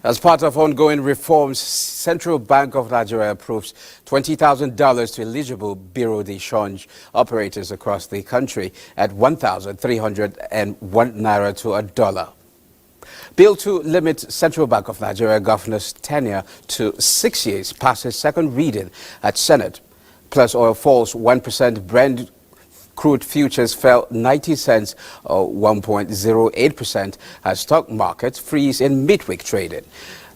As part of ongoing reforms, Central Bank of Nigeria approves $20,000 to eligible bureau de change operators across the country at 1,301 naira to a dollar. Bill to limit Central Bank of Nigeria governor's tenure to 6 years passes second reading at Senate. Plus oil falls 1%, Brent crude futures fell 90 cents or 1.08% as stock markets freeze in midweek trading.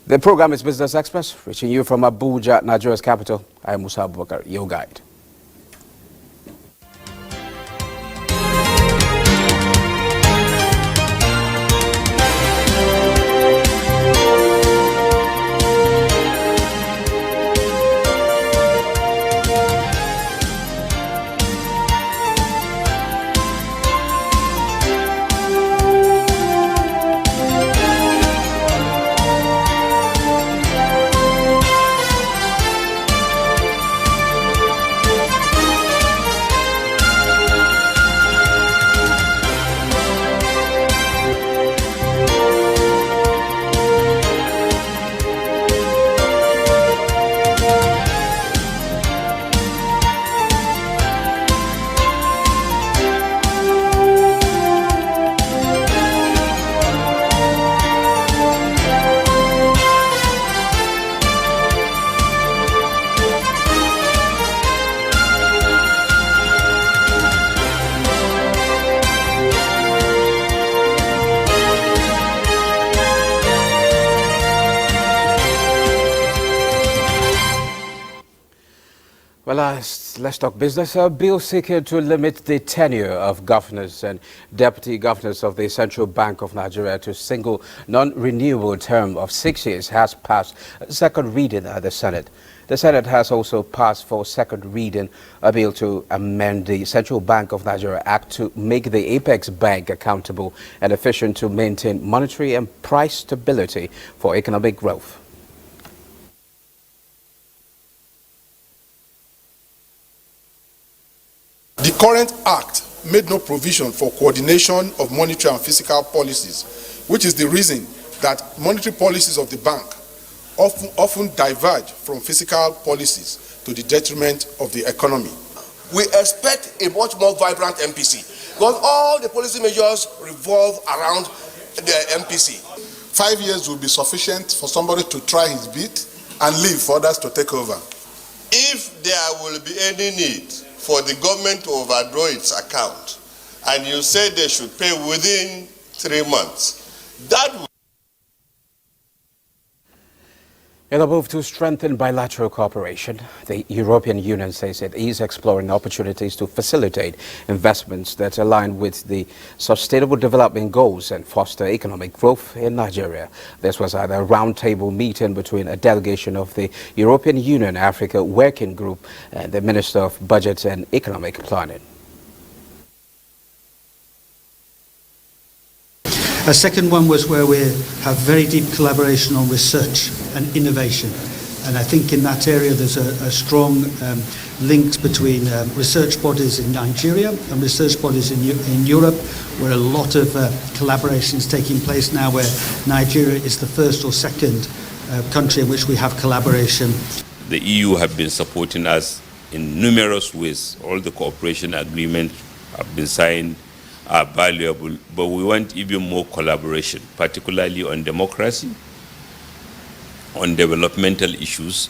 The program is Business Express, reaching you from Abuja, Nigeria's capital. I am Musa Abubakar, your guide. Well, let's talk business. A bill seeking to limit the tenure of governors and deputy governors of the Central Bank of Nigeria to a single non-renewable term of 6 years has passed second reading at the Senate. The Senate has also passed for second reading a bill to amend the Central Bank of Nigeria Act to make the Apex Bank accountable and efficient to maintain monetary and price stability for economic growth. The current act made no provision for coordination of monetary and fiscal policies, which is the reason that monetary policies of the bank often diverge from fiscal policies to the detriment of the economy. We expect a much more vibrant MPC because all the policy measures revolve around the MPC. 5 years will be sufficient for somebody to try his bit and leave for others to take over. If there will be any need for the government to overdraw its account, and you say they should pay within 3 months, that will... In a move to strengthen bilateral cooperation, the European Union says it is exploring opportunities to facilitate investments that align with the Sustainable Development Goals and foster economic growth in Nigeria. This was at a roundtable meeting between a delegation of the European Union Africa Working Group and the Minister of Budget and Economic Planning. A second one was where we have very deep collaboration on research and innovation. And I think in that area there's a strong links between research bodies in Nigeria and research bodies in Europe, where a lot of collaboration is taking place now, where Nigeria is the first or second country in which we have collaboration. The EU have been supporting us in numerous ways. All the cooperation agreements have been signed, are valuable, but we want even more collaboration, particularly on democracy, on developmental issues.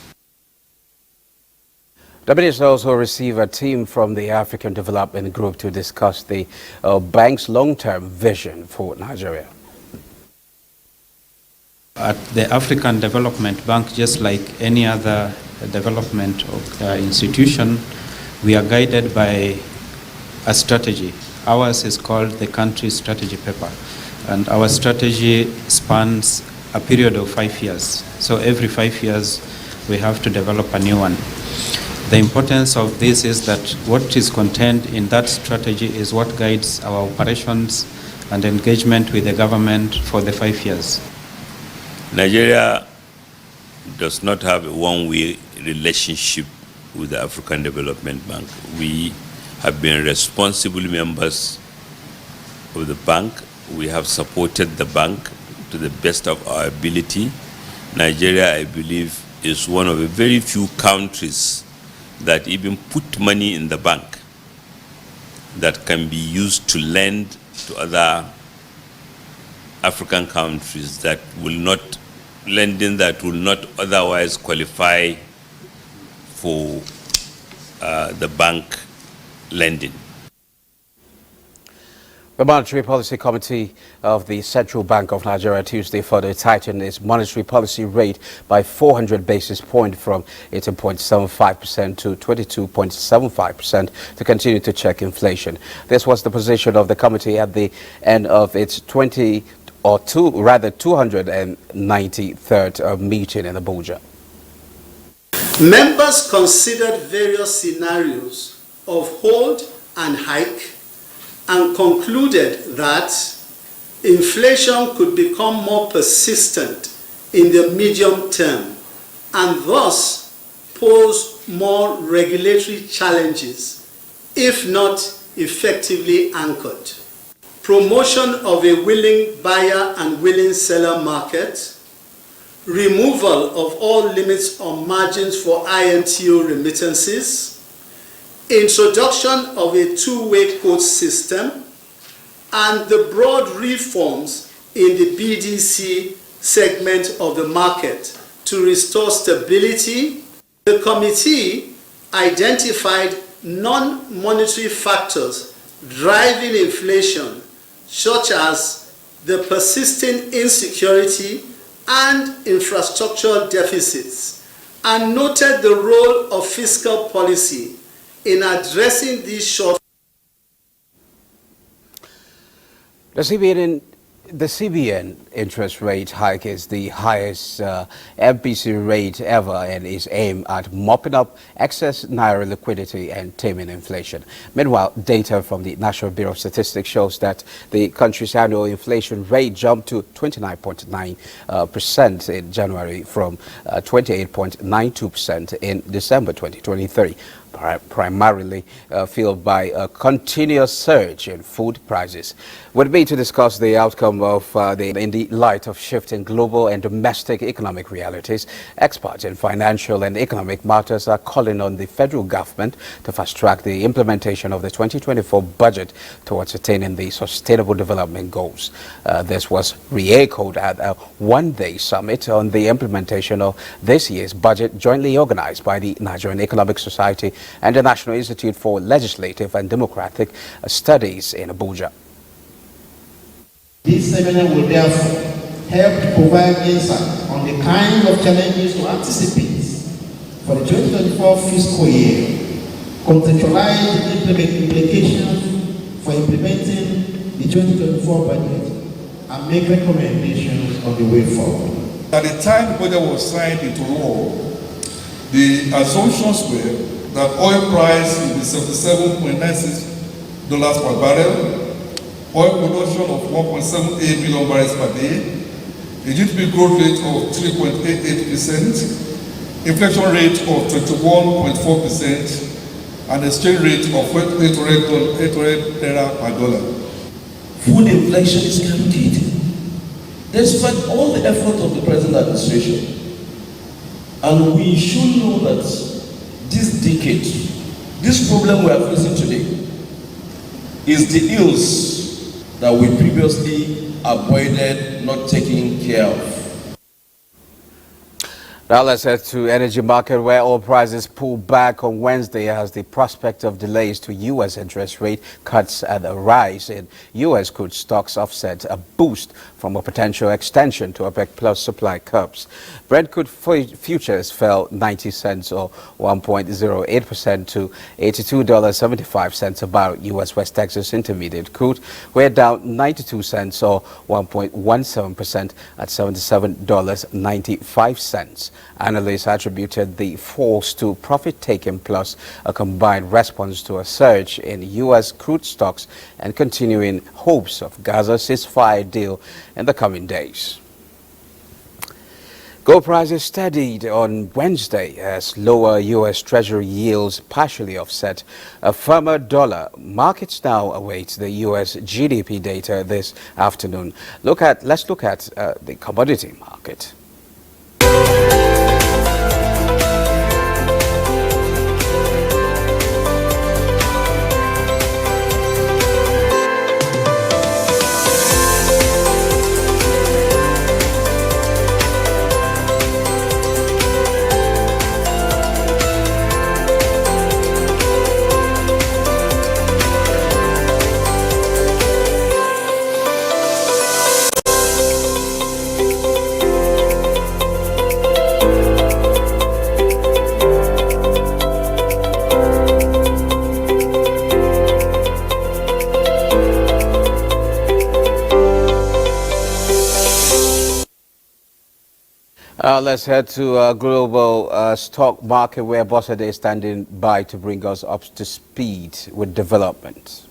The minister also received a team from the African Development Group to discuss the bank's long-term vision for Nigeria. At the African Development Bank, just like any other development institution, we are guided by a strategy. Ours is called the country strategy paper, and our strategy spans a period of 5 years. So every 5 years we have to develop a new one. The importance of this is that what is contained in that strategy is what guides our operations and engagement with the government for the 5 years. Nigeria does not have a one-way relationship with the African Development Bank. We have been responsible members of the bank. We have supported the bank to the best of our ability. Nigeria, I believe, is one of the very few countries that even put money in the bank that can be used to lend to other African countries that will not otherwise qualify for the bank lending. The Monetary Policy Committee of the Central Bank of Nigeria Tuesday further tightened its monetary policy rate by 400 basis points from 18.75% to 22.75% to continue to check inflation. This was the position of the committee at the end of its 293rd meeting in Abuja. Members considered various scenarios of hold and hike and concluded that inflation could become more persistent in the medium term and thus pose more regulatory challenges if not effectively anchored. Promotion of a willing buyer and willing seller market, removal of all limits on margins for IMTO remittances, introduction of a two-way quote system, and the broad reforms in the BDC segment of the market to restore stability. The committee identified non-monetary factors driving inflation, such as the persisting insecurity and infrastructural deficits, and noted the role of fiscal policy in addressing these shortfalls. The CBN interest rate hike is the highest MPC rate ever and is aimed at mopping up excess naira liquidity and taming inflation. Meanwhile, data from the National Bureau of Statistics shows that the country's annual inflation rate jumped to 29.9% in January from 28.92% in December 2023. Primarily fueled by a continuous surge in food prices. With me to discuss the outcome of in the light of shifting global and domestic economic realities, experts in financial and economic matters are calling on the federal government to fast-track the implementation of the 2024 budget towards attaining the Sustainable Development Goals. This was re-echoed at a one-day summit on the implementation of this year's budget jointly organized by the Nigerian Economic Society and the National Institute for Legislative and Democratic Studies in Abuja. This seminar will therefore help to provide insight on the kind of challenges to anticipate for the 2024 fiscal year, contextualize the implications for implementing the 2024 budget, and make recommendations on the way forward. At the time the budget was signed into law, the assumptions were that oil price will be $77.96 per barrel, oil production of 1.78 million barrels per day, a GDP growth rate of 3.88%, inflation rate of 21.4%, and exchange rate of 800 naira per dollar. Food inflation is skyrocketing, despite all the effort of the present administration. And we should know that this decade, this problem we are facing today, is the ills that we previously avoided not taking care of. Now let's head to energy market where oil prices pulled back on Wednesday as the prospect of delays to U.S. interest rate cuts and a rise in U.S. crude stocks offset a boost from a potential extension to OPEC Plus supply curbs. Brent crude futures fell 90 cents or 1.08% to $82.75 a barrel. U.S. West Texas Intermediate crude were down 92 cents or 1.17% at $77.95. Analysts attributed the falls to profit-taking plus a combined response to a surge in U.S. crude stocks and continuing hopes of Gaza's ceasefire deal in the coming days. Gold prices steadied on Wednesday as lower U.S. Treasury yields partially offset a firmer dollar. Markets now await the U.S. GDP data this afternoon. Let's look at the commodity market. Let's head to a global stock market where Bossade is standing by to bring us up to speed with developments.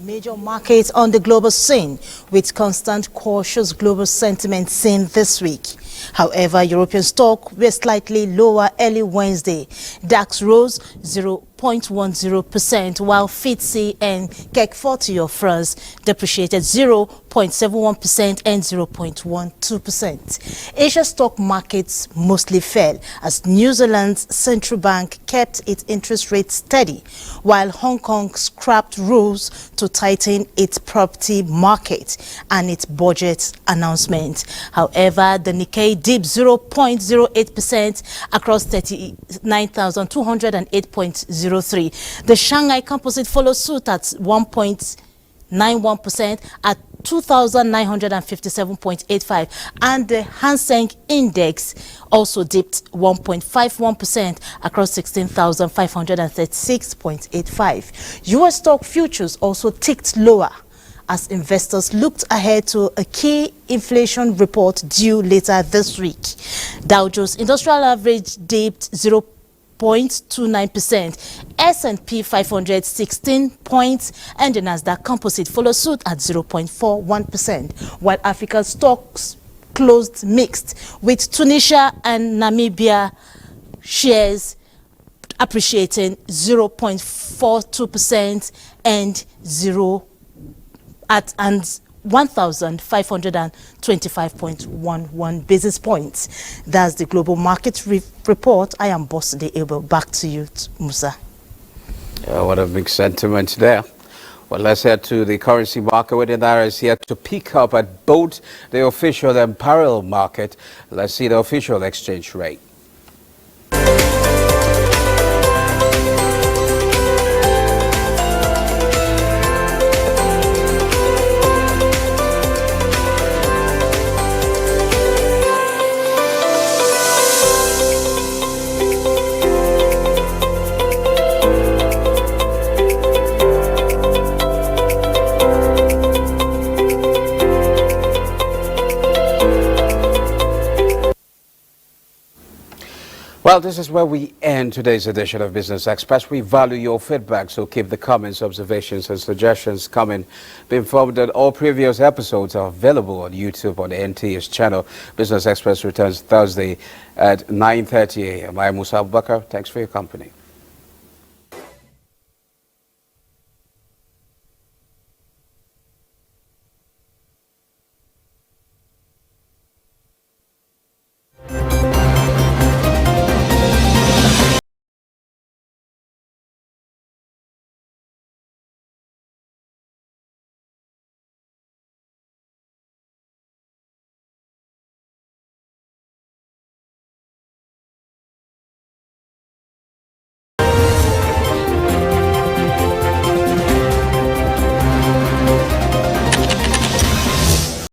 Major markets on the global scene with constant cautious global sentiment seen this week. However, European stocks were slightly lower early Wednesday. DAX rose 0.10%, while FTSE and CAC 40 of France depreciated 0.71% and 0.12%. Asia stock markets mostly fell as New Zealand's central bank kept its interest rate steady, while Hong Kong scrapped rules to tighten its property market and its budget announcement. However, the Nikkei dipped 0.08% across 39,208.03. The Shanghai Composite followed suit at 1.91% at 2,957.85, and the Hang Seng Index also dipped 1.51% across 16,536.85. U.S. stock futures also ticked lower as investors looked ahead to a key inflation report due later this week. Dow Jones Industrial Average dipped 0.29%, S&P 500 16 points, and the Nasdaq Composite followed suit at 0.41%, while African stocks closed mixed, with Tunisia and Namibia shares appreciating 0.42% and 1,525.11 basis points. That's the global market report. I am Bossade Abel. Back to you, Musa. What a big sentiment there. Well, let's head to the currency market where the Naira is here to pick up at both the official and parallel market. Let's see the official exchange rate. Well, this is where we end today's edition of Business Express. We value your feedback, so keep the comments, observations, and suggestions coming. Be informed that all previous episodes are available on YouTube on the NTA's channel. Business Express returns Thursday at 9:30 a.m. I'm Musa Abubakar. Thanks for your company.